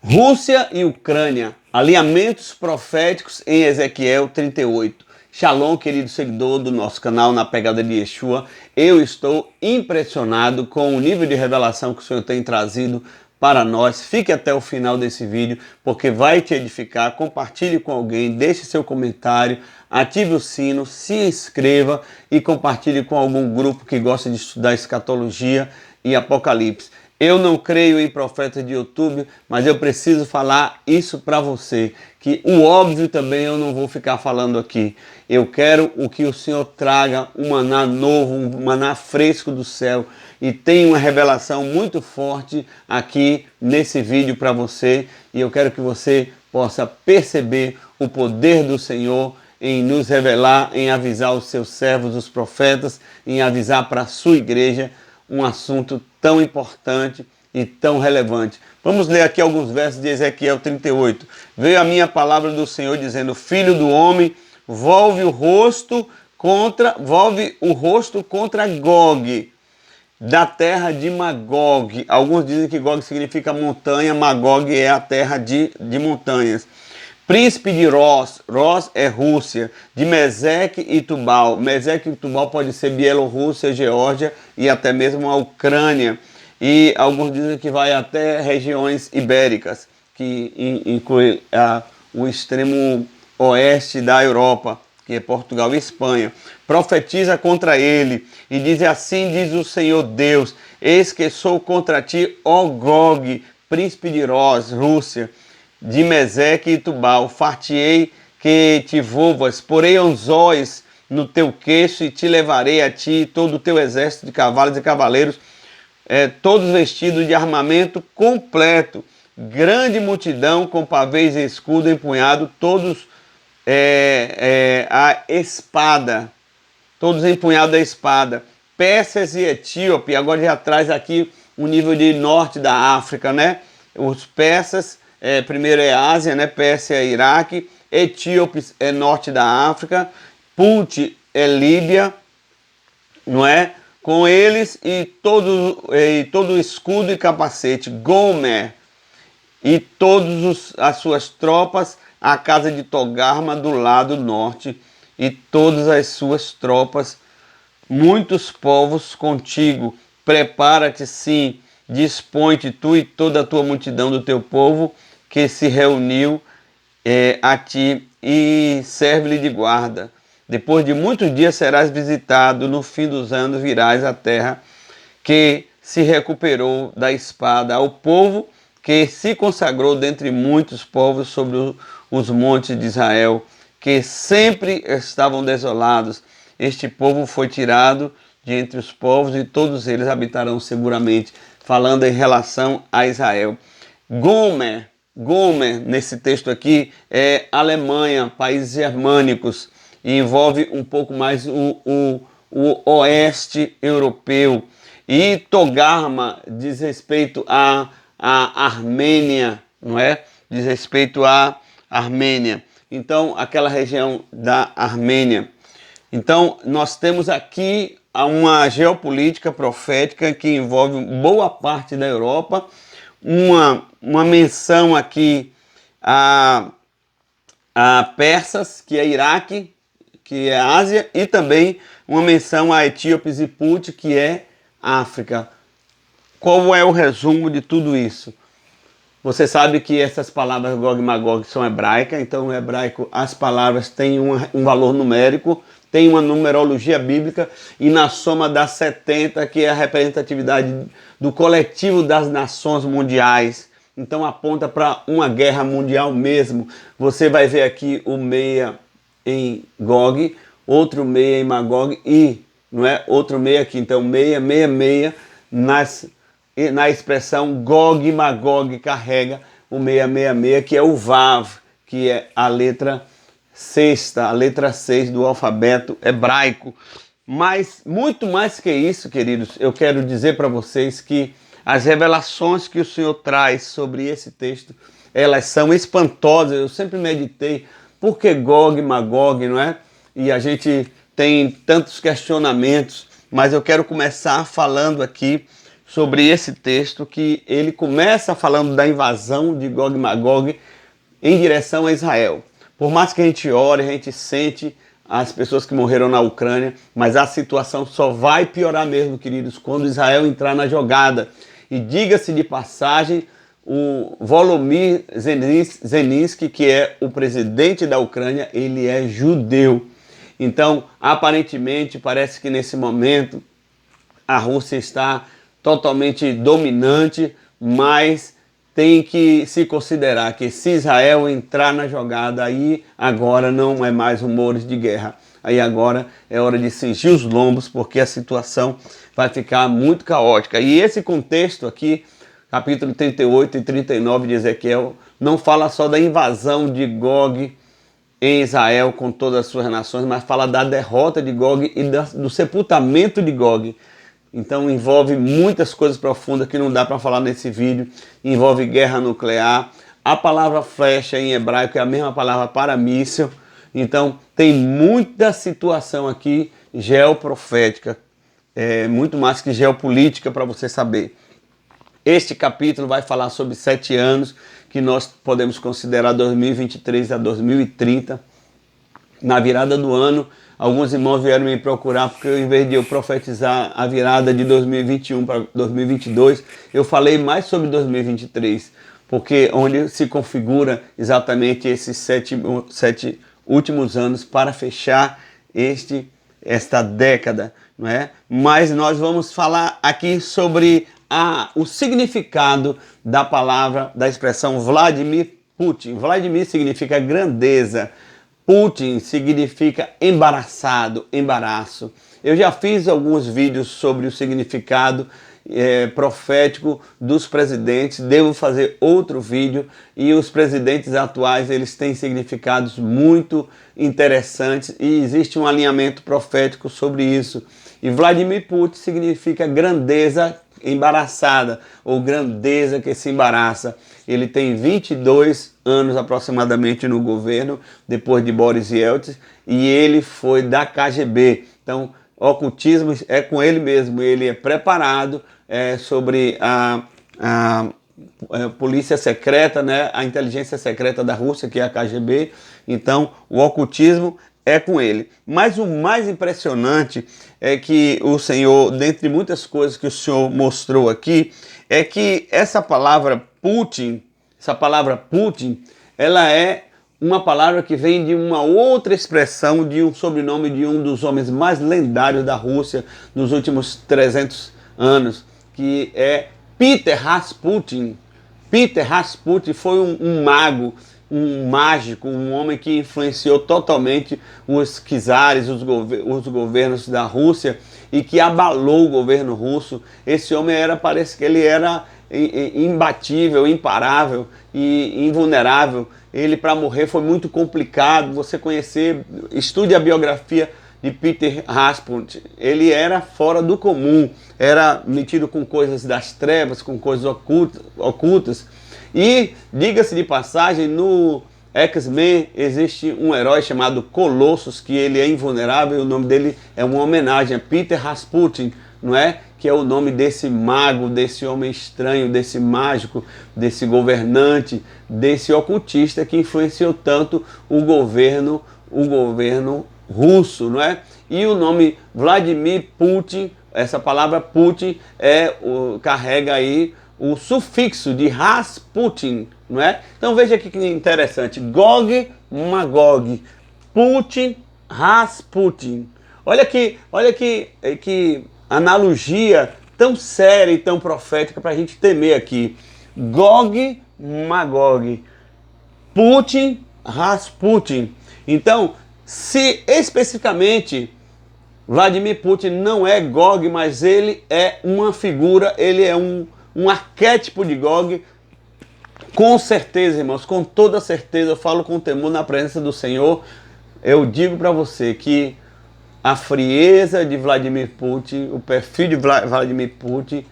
Rússia e Ucrânia, alinhamentos proféticos em Ezequiel 38. Shalom, querido seguidor do nosso canal Na Pegada de Yeshua. Eu estou impressionado com o nível de revelação que o Senhor tem trazido para nós. Fique até o final desse vídeo, porque vai te edificar. Compartilhe com alguém, deixe seu comentário, ative o sino, se inscreva e compartilhe com algum grupo que gosta de estudar escatologia e Apocalipse. Eu não creio em profeta de YouTube, mas eu preciso falar isso para você, que o óbvio também eu não vou ficar falando aqui. Eu quero o que o Senhor traga, um maná novo, um maná fresco do céu, e tem uma revelação muito forte aqui nesse vídeo para você, e eu quero que você possa perceber o poder do Senhor em nos revelar, em avisar os seus servos, os profetas, em avisar para a sua igreja um assunto tão importante e tão relevante. Vamos ler aqui alguns versos de Ezequiel 38. Veio a minha palavra do Senhor dizendo: Filho do homem, volve o rosto contra Gog, da terra de Magog. Alguns dizem que Gog significa montanha, Magog é a terra de montanhas. Príncipe de Rosh, Rosh é Rússia, de Meseque e Tubal. Meseque e Tubal pode ser Bielorrússia, Geórgia e até mesmo a Ucrânia. E alguns dizem que vai até regiões ibéricas, que inclui o extremo oeste da Europa, que é Portugal e Espanha. Profetiza contra ele e diz: assim diz o Senhor Deus, eis que sou contra ti, ó Gog, príncipe de Rosh, Rússia, de Meseque e Tubal. Fartei que te volvas, porei anzóis no teu queixo e te levarei a ti todo o teu exército de cavalos e cavaleiros, todos vestidos de armamento completo, grande multidão com pavês e escudo empunhado, todos a espada, todos empunhados a espada. Persas e Etíope, agora já traz aqui o nível de norte da África, né? Os persas, primeiro é Ásia, né? Pérsia é Iraque, Etíope é norte da África, Punt é Líbia, não é? Com eles e todo escudo e capacete, Gomer e todas as suas tropas, a casa de Togarma do lado norte e todas as suas tropas, muitos povos contigo. Prepara-te, sim, dispõe-te tu e toda a tua multidão do teu povo que se reuniu a ti, e serve-lhe de guarda. Depois de muitos dias serás visitado, no fim dos anos virás à terra que se recuperou da espada, ao povo que se consagrou dentre muitos povos sobre os montes de Israel, que sempre estavam desolados. Este povo foi tirado de entre os povos e todos eles habitarão seguramente, falando em relação a Israel. Gomer, nesse texto aqui, é Alemanha, países germânicos, e envolve um pouco mais o oeste europeu. E Togarma diz respeito a Armênia, não é? Diz respeito à Armênia. Então, aquela região da Armênia. Então, nós temos aqui uma geopolítica profética que envolve boa parte da Europa, uma menção aqui a persas, que é Iraque, que é Ásia, e também uma menção a etíopes e Punt, que é África. Qual é o resumo de tudo isso? Você sabe que essas palavras Gog e Magog são hebraicas, então no hebraico as palavras têm um valor numérico, tem uma numerologia bíblica, e na soma das 70, que é a representatividade do coletivo das nações mundiais, então aponta para uma guerra mundial mesmo. Você vai ver aqui o meia em Gog, outro meia em Magog e, não é, outro meia aqui, então meia, na expressão Gog e Magog carrega o 666, que é o Vav, que é a letra sexta, a letra 6 do alfabeto hebraico. Mas muito mais que isso, queridos, eu quero dizer para vocês que as revelações que o Senhor traz sobre esse texto, elas são espantosas. Eu sempre meditei, por que Gog e Magog, não é? E a gente tem tantos questionamentos, mas eu quero começar falando aqui sobre esse texto, que ele começa falando da invasão de Gog e Magog em direção a Israel. Por mais que a gente ore, a gente sente as pessoas que morreram na Ucrânia, mas a situação só vai piorar mesmo, queridos, quando Israel entrar na jogada. E diga-se de passagem, o Volodymyr Zelensky, que é o presidente da Ucrânia, ele é judeu. Então, aparentemente, parece que nesse momento a Rússia está totalmente dominante, mas tem que se considerar que se Israel entrar na jogada, aí agora não é mais rumores de guerra. Aí agora é hora de cingir os lombos, porque a situação vai ficar muito caótica. E esse contexto aqui, capítulo 38 e 39 de Ezequiel, não fala só da invasão de Gog em Israel com todas as suas nações, mas fala da derrota de Gog e do sepultamento de Gog. Então envolve muitas coisas profundas que não dá para falar nesse vídeo. Envolve guerra nuclear. A palavra flecha em hebraico é a mesma palavra para míssil. Então tem muita situação aqui geoprofética, muito mais que geopolítica, para você saber. Este capítulo vai falar sobre 7 anos que nós podemos considerar 2023 a 2030. Na virada do ano, alguns irmãos vieram me procurar porque em vez de eu profetizar a virada de 2021 para 2022, eu falei mais sobre 2023, porque onde se configura exatamente esses sete últimos anos para fechar esta década, não é? Mas nós vamos falar aqui sobre o significado da palavra, da expressão Vladimir Putin. Vladimir significa grandeza. Putin significa embaraçado, embaraço. Eu já fiz alguns vídeos sobre o significado profético dos presidentes, devo fazer outro vídeo, e os presidentes atuais eles têm significados muito interessantes e existe um alinhamento profético sobre isso. E Vladimir Putin significa grandeza embaraçada, ou grandeza que se embaraça. Ele tem 22 anos aproximadamente no governo, depois de Boris Yeltsin, e ele foi da KGB. Então, ocultismo é com ele mesmo, ele é preparado sobre a polícia secreta, né, a inteligência secreta da Rússia, que é a KGB. Então, o ocultismo é com ele. Mas o mais impressionante é que o Senhor, dentre muitas coisas que o Senhor mostrou aqui, é que essa palavra Putin, ela é uma palavra que vem de uma outra expressão, de um sobrenome de um dos homens mais lendários da Rússia nos últimos 300 anos, que é Peter Rasputin. Peter Rasputin foi um mago, um mágico, um homem que influenciou totalmente os czares, os governos da Rússia, e que abalou o governo russo. Esse homem parece que ele era imbatível, imparável e invulnerável. Ele, para morrer, foi muito complicado. Você estude a biografia de Peter Rasputin. Ele era fora do comum, era metido com coisas das trevas, com coisas ocultas. E, diga-se de passagem, no X-Men existe um herói chamado Colossus, que ele é invulnerável, e o nome dele é uma homenagem a Peter Rasputin, não é? Que é o nome desse mago, desse homem estranho, desse mágico, desse governante, desse ocultista que influenciou tanto o governo russo, não é? E o nome Vladimir Putin, essa palavra Putin carrega aí o sufixo de Rasputin, não é? Então veja aqui que interessante, Gog, Magog, Putin, Rasputin. Olha que analogia tão séria e tão profética para a gente temer aqui. Gog, Magog, Putin, Rasputin. Então, se especificamente Vladimir Putin não é Gog, mas ele é uma figura, ele é um arquétipo de Gog, com certeza, irmãos, com toda certeza, eu falo com temor na presença do Senhor, eu digo para você que a frieza de Vladimir Putin, o perfil de Vladimir Putin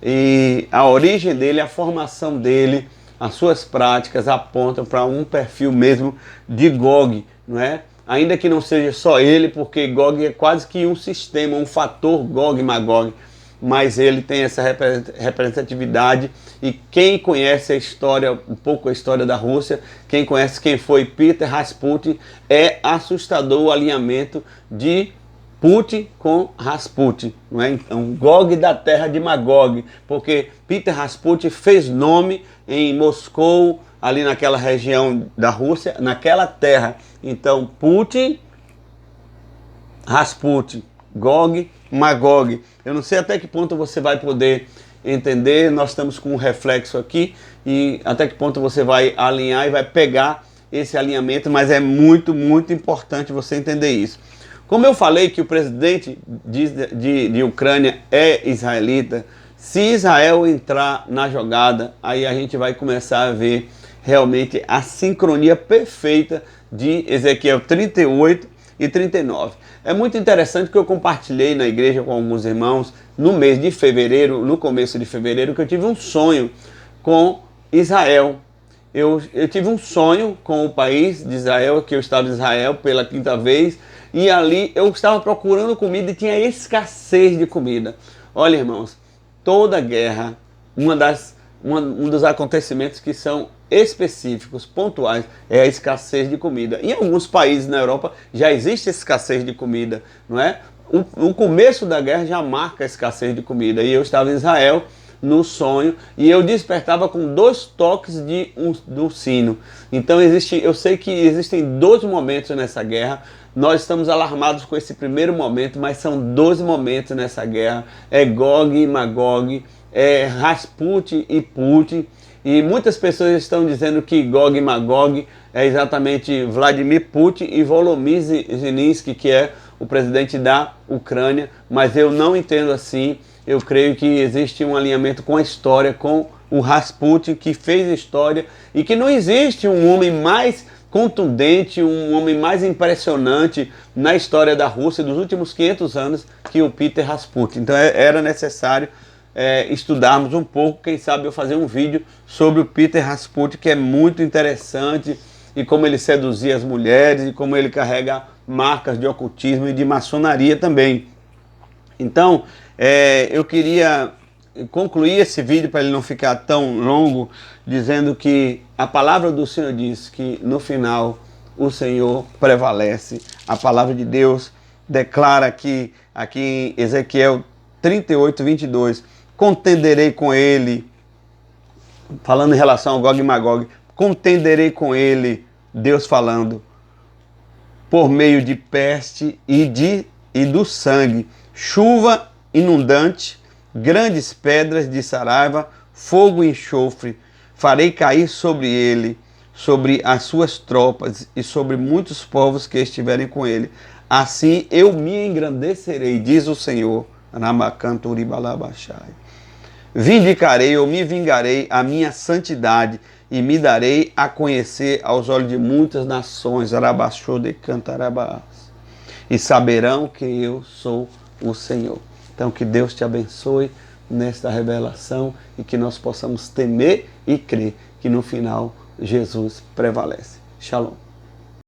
e a origem dele, a formação dele, as suas práticas apontam para um perfil mesmo de Gog, não é? Ainda que não seja só ele, porque Gog é quase que um sistema, um fator Gog e Magog. mas ele tem essa representatividade, e quem conhece a história, um pouco a história da Rússia, quem conhece quem foi Peter Rasputin, é assustador o alinhamento de Putin com Rasputin, não é? Então, Gog da terra de Magog, porque Peter Rasputin fez nome em Moscou, ali naquela região da Rússia, naquela terra. Então, Putin, Rasputin, Gog, Magog. Eu não sei até que ponto você vai poder entender, nós estamos com um reflexo aqui, e até que ponto você vai alinhar e vai pegar esse alinhamento, mas é muito, muito importante você entender isso. Como eu falei que o presidente de Ucrânia é israelita, se Israel entrar na jogada, aí a gente vai começar a ver realmente a sincronia perfeita de Ezequiel 38 e 39. É muito interessante que eu compartilhei na igreja com alguns irmãos no mês de fevereiro, no começo de fevereiro, que eu tive um sonho com Israel. Eu tive um sonho com o país de Israel, que eu estava em Israel pela quinta vez, e ali eu estava procurando comida e tinha escassez de comida. Olha, irmãos, toda guerra, um dos acontecimentos que são específicos, pontuais, é a escassez de comida. Em alguns países na Europa já existe escassez de comida, não é? O começo da guerra já marca a escassez de comida. E eu estava em Israel no sonho e eu despertava com 2 toques do sino. Então eu sei que existem 2 momentos nessa guerra. Nós estamos alarmados com esse primeiro momento, mas são 2 momentos nessa guerra. É Gog e Magog, é Rasputin e Putin. E muitas pessoas estão dizendo que Gog e Magog é exatamente Vladimir Putin e Volodymyr Zelensky, que é o presidente da Ucrânia, mas eu não entendo assim. Eu creio que existe um alinhamento com a história, com o Rasputin, que fez história, e que não existe um homem mais contundente, um homem mais impressionante na história da Rússia dos últimos 500 anos que o Peter Rasputin. Então era necessário estudarmos um pouco, quem sabe eu fazer um vídeo sobre o Peter Rasputin, que é muito interessante, e como ele seduzia as mulheres, e como ele carrega marcas de ocultismo e de maçonaria também. Então, eu queria concluir esse vídeo para ele não ficar tão longo, dizendo que a palavra do Senhor diz que no final o Senhor prevalece. A palavra de Deus declara que aqui em Ezequiel 38, 22, contenderei com ele, falando em relação ao Gog e Magog, contenderei com ele, Deus falando, por meio de peste e do sangue, chuva inundante, grandes pedras de saraiva, fogo e enxofre, farei cair sobre ele, sobre as suas tropas e sobre muitos povos que estiverem com ele. Assim eu me engrandecerei, diz o Senhor. Vindicarei ou me vingarei a minha santidade e me darei a conhecer aos olhos de muitas nações, e saberão que eu sou o Senhor. Então que Deus te abençoe nesta revelação e que nós possamos temer e crer que no final Jesus prevalece. Shalom.